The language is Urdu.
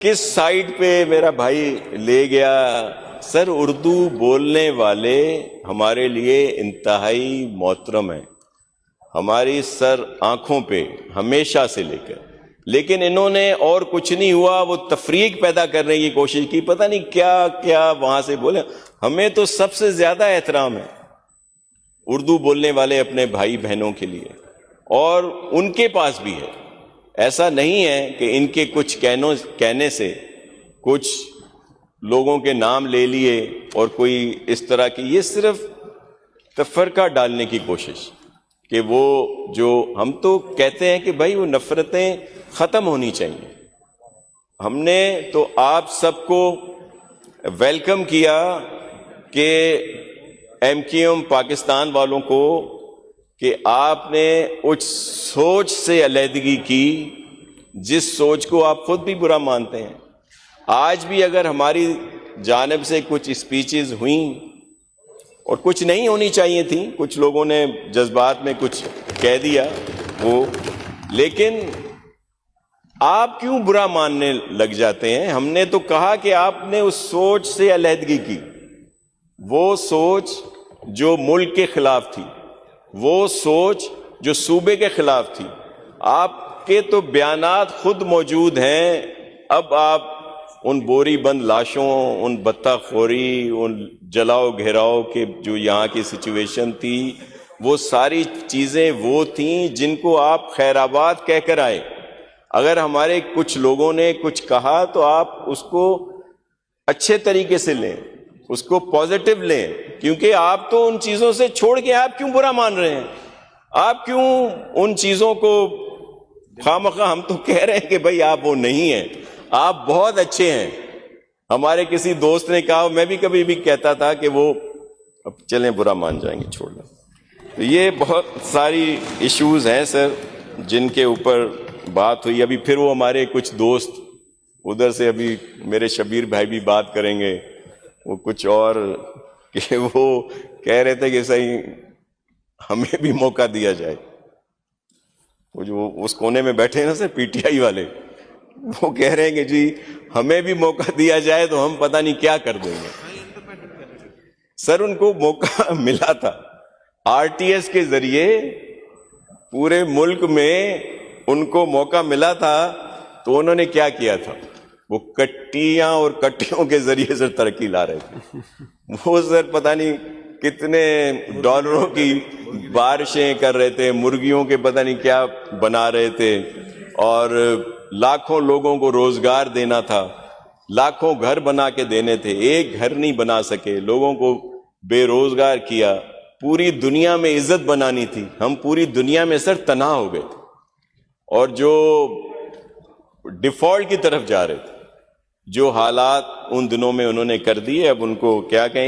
کس سائٹ پہ میرا بھائی لے گیا؟ سر اردو بولنے والے ہمارے لیے انتہائی محترم ہیں، ہماری سر آنکھوں پہ ہمیشہ سے لے کر، لیکن انہوں نے اور کچھ نہیں ہوا، وہ تفریق پیدا کرنے کی کوشش کی، پتہ نہیں کیا کیا وہاں سے بولے۔ ہمیں تو سب سے زیادہ احترام ہے اردو بولنے والے اپنے بھائی بہنوں کے لیے، اور ان کے پاس بھی ہے۔ ایسا نہیں ہے کہ ان کے کچھ کہنے سے کچھ لوگوں کے نام لے لیے اور کوئی اس طرح کی، یہ صرف تفرقہ ڈالنے کی کوشش، کہ وہ جو ہم تو کہتے ہیں کہ بھائی وہ نفرتیں ختم ہونی چاہیے۔ ہم نے تو آپ سب کو ویلکم کیا کہ MQM پاکستان والوں کو، کہ آپ نے اس سوچ سے علیحدگی کی جس سوچ کو آپ خود بھی برا مانتے ہیں۔ آج بھی اگر ہماری جانب سے کچھ اسپیچز ہوئیں اور کچھ نہیں ہونی چاہیے تھیں، کچھ لوگوں نے جذبات میں کچھ کہہ دیا وہ، لیکن آپ کیوں برا ماننے لگ جاتے ہیں؟ ہم نے تو کہا کہ آپ نے اس سوچ سے علیحدگی کی، وہ سوچ جو ملک کے خلاف تھی، وہ سوچ جو صوبے کے خلاف تھی۔ آپ کے تو بیانات خود موجود ہیں، اب آپ ان بوری بند لاشوں، ان بطہ خوری، ان جلاؤ گھیراؤ کے جو یہاں کی سچویشن تھی، وہ ساری چیزیں وہ تھیں جن کو آپ خیر آباد کہہ کر آئے۔ اگر ہمارے کچھ لوگوں نے کچھ کہا تو آپ اس کو اچھے طریقے سے لیں، اس کو پازیٹیو لیں، کیونکہ آپ تو ان چیزوں سے چھوڑ کے آپ کیوں برا مان رہے ہیں؟ آپ کیوں ان چیزوں کو خواہ ہم تو کہہ رہے ہیں کہ بھئی آپ وہ نہیں ہیں، آپ بہت اچھے ہیں۔ ہمارے کسی دوست نے کہا، میں بھی کبھی بھی کہتا تھا کہ وہ اب چلیں برا مان جائیں گے، چھوڑ دیں۔ تو یہ بہت ساری ایشوز ہیں سر جن کے اوپر بات ہوئی۔ ابھی پھر وہ ہمارے کچھ دوست ادھر سے، ابھی میرے شبیر بھائی بھی بات کریں گے، وہ کچھ اور، کہ وہ کہہ رہے تھے کہ صحیح ہمیں بھی موقع دیا جائے۔ وہ جو اس کونے میں بیٹھے ہیں نا سر PTI والے، وہ کہہ رہے ہیں کہ جی ہمیں بھی موقع دیا جائے تو ہم پتہ نہیں کیا کر دیں گے۔ سر ان کو موقع ملا تھا RTS کے ذریعے، پورے ملک میں ان کو موقع ملا تھا، تو انہوں نے کیا کیا تھا؟ وہ کٹیاں اور کٹیوں کے ذریعے سے ترقی لا رہے تھے۔ وہ سر پتہ نہیں کتنے ڈالروں کی بارشیں کر رہے تھے، مرغیوں کے پتہ نہیں کیا بنا رہے تھے، اور لاکھوں لوگوں کو روزگار دینا تھا، لاکھوں گھر بنا کے دینے تھے، ایک گھر نہیں بنا سکے، لوگوں کو بے روزگار کیا، پوری دنیا میں عزت بنانی تھی، ہم پوری دنیا میں سر تنہا ہو گئے، اور جو ڈیفالٹ کی طرف جا رہے تھے، جو حالات ان دنوں میں انہوں نے کر دیے، اب ان کو کیا کہیں۔